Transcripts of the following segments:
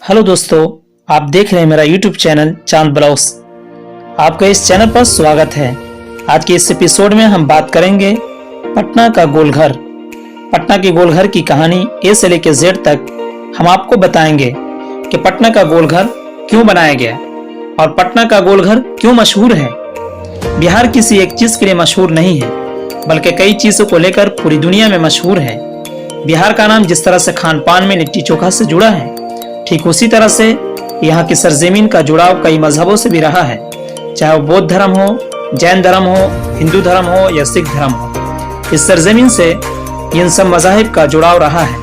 Hello दोस्तों, आप देख रहे हैं मेरा यूट्यूब चैनल चांद ब्लॉग्स। आपका इस चैनल पर स्वागत है। आज के इस एपिसोड में हम बात करेंगे पटना का गोलघर। पटना के गोलघर की कहानी ए से लेकर जेड तक हम आपको बताएंगे कि पटना का गोलघर क्यों बनाया गया और पटना का गोलघर क्यों मशहूर है। बिहार किसी एक चीज के लिए मशहूर नहीं है, बल्कि कई चीजों को लेकर पूरी दुनिया में मशहूर है। बिहार का नाम जिस तरह से खान पान में लिट्टी चोखा से जुड़ा है, ठीक उसी तरह से यहाँ की सरजमीन का जुड़ाव कई मजहबों से भी रहा है, चाहे वो बौद्ध धर्म हो, जैन धर्म हो, हिंदू धर्म हो या सिख धर्म हो। इस सरजमीन से इन सब मजाहिब का जुड़ाव रहा है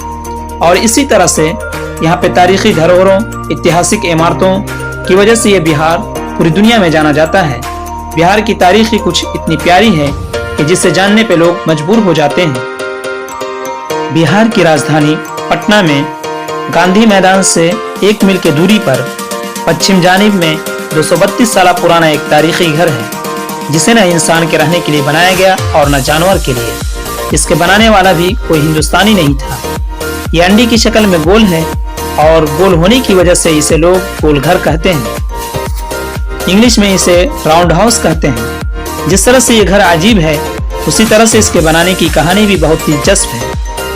और इसी तरह से यहाँ पे तारीखी धरोहरों, ऐतिहासिक इमारतों की वजह से ये बिहार पूरी दुनिया में जाना जाता है। बिहार की तारीख ही कुछ इतनी प्यारी है कि जिसे जानने पे लोग मजबूर हो जाते हैं। बिहार की राजधानी पटना में गांधी मैदान से 1 मील की दूरी पर पश्चिम जानिब में 232 साल पुराना एक तारीखी घर है, जिसे न इंसान के रहने के लिए बनाया गया और न जानवर के लिए। इसके बनाने वाला भी कोई हिंदुस्तानी नहीं था। ये अंडी की शक्ल में गोल है और गोल होने की वजह से इसे लोग गोलघर कहते हैं। इंग्लिश में इसे राउंड हाउस कहते हैं। जिस तरह से ये घर अजीब है, उसी तरह से इसके बनाने की कहानी भी बहुत दिलचस्प है।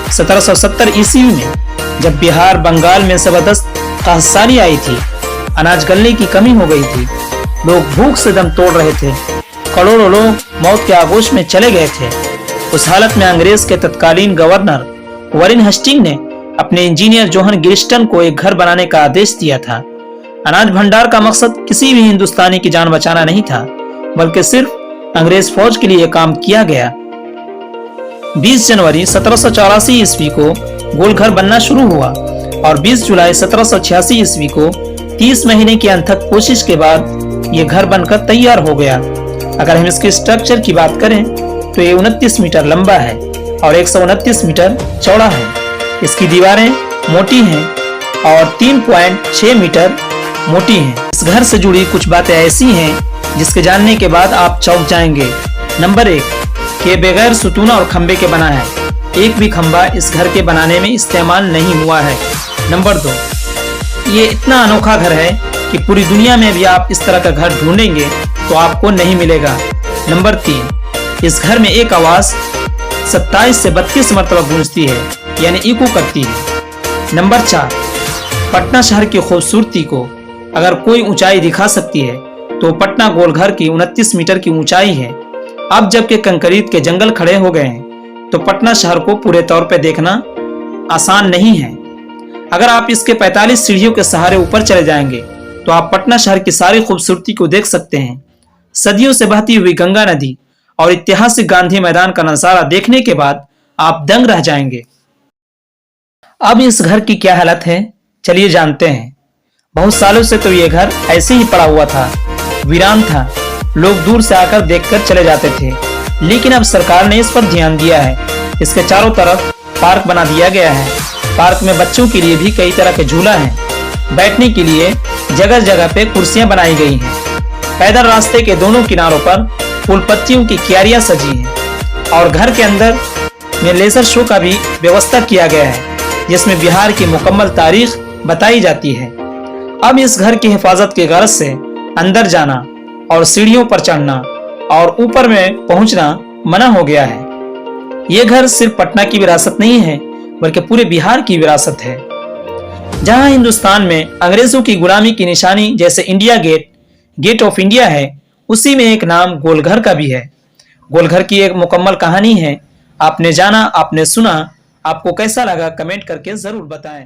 1770 ईस्वी में जब बिहार बंगाल में जबरदस्त खासारी आई थी, अनाज गलने की कमी हो गई थी, लोग भूख से दम तोड़ रहे थे, करोड़ों लोग मौत के आगोश में चले गए थे। उस हालत में अंग्रेज के तत्कालीन गवर्नर वॉरेन हेस्टिंग ने अपने इंजीनियर जोहन गिल्स्टन को एक घर बनाने का आदेश दिया था। अनाज भंडार का मकसद किसी भी हिंदुस्तानी की जान बचाना नहीं था, बल्कि सिर्फ अंग्रेज फौज के लिए काम किया गया। 20 जनवरी 1784 ईस्वी को गोलघर बनना शुरू हुआ और 20 जुलाई 1786 ईस्वी को 30 महीने की अथक कोशिश के बाद ये घर बनकर तैयार हो गया। अगर हम इसके स्ट्रक्चर की बात करें तो ये 29 मीटर लंबा है और 129 मीटर चौड़ा है। इसकी दीवारें मोटी हैं और 3.6 मीटर मोटी हैं। इस घर से जुड़ी कुछ बातें ऐसी हैं जिसके जानने के बाद आप चौंक जाएंगे। नंबर 1, के बगैर सुतून और खंबे के बना है। एक भी खंबा इस घर के बनाने में इस्तेमाल नहीं हुआ है। नंबर 2, ये इतना अनोखा घर है कि पूरी दुनिया में भी आप इस तरह का घर ढूंढेंगे तो आपको नहीं मिलेगा। नंबर 3, इस घर में एक आवाज 27 से 32 मरतबा गूंजती है, यानी इको करती है। नंबर 4, पटना शहर की खूबसूरती को अगर कोई ऊंचाई दिखा सकती है तो पटना गोलघर की 29 मीटर की ऊंचाई है। अब जबकि कंक्रीट के जंगल खड़े हो गए हैं तो पटना शहर को पूरे तौर पे देखना आसान नहीं है। अगर आप इसके 45 सीढ़ियों के सहारे ऊपर चले जाएंगे तो आप पटना शहर की सारी खूबसूरती को देख सकते हैं। सदियों से बहती हुई गंगा नदी और ऐतिहासिक गांधी मैदान का नजारा देखने के बाद आप दंग रह जाएंगे। अब इस घर की क्या हालत है, चलिए जानते हैं। बहुत सालों से तो ये घर ऐसे ही पड़ा हुआ था, वीरान था। लोग दूर से आकर देखकर चले जाते थे, लेकिन अब सरकार ने इस पर ध्यान दिया है। इसके चारों तरफ पार्क बना दिया गया है। पार्क में बच्चों के लिए भी कई तरह के झूला हैं। बैठने के लिए जगह जगह पे कुर्सियां बनाई गई हैं। पैदल रास्ते के दोनों किनारों पर फूल पत्तियों की क्यारियां सजी हैं और घर के अंदर में लेजर शो का भी व्यवस्था किया गया है, जिसमें बिहार की मुकम्मल तारीख बताई जाती है। अब इस घर की हिफाजत की गरज से अंदर जाना और सीढ़ियों पर चढ़ना और ऊपर में पहुंचना मना हो गया है। ये घर सिर्फ पटना की विरासत नहीं है, बल्कि पूरे बिहार की विरासत है। जहां हिंदुस्तान में अंग्रेजों की गुलामी की निशानी जैसे India Gate, gate of India है, उसी में एक नाम गोलघर का भी है। गोलघर की एक मुकम्मल कहानी है। आपने जाना, आपने सुना, आपको कैसा लगा कमेंट करके जरूर बताएं।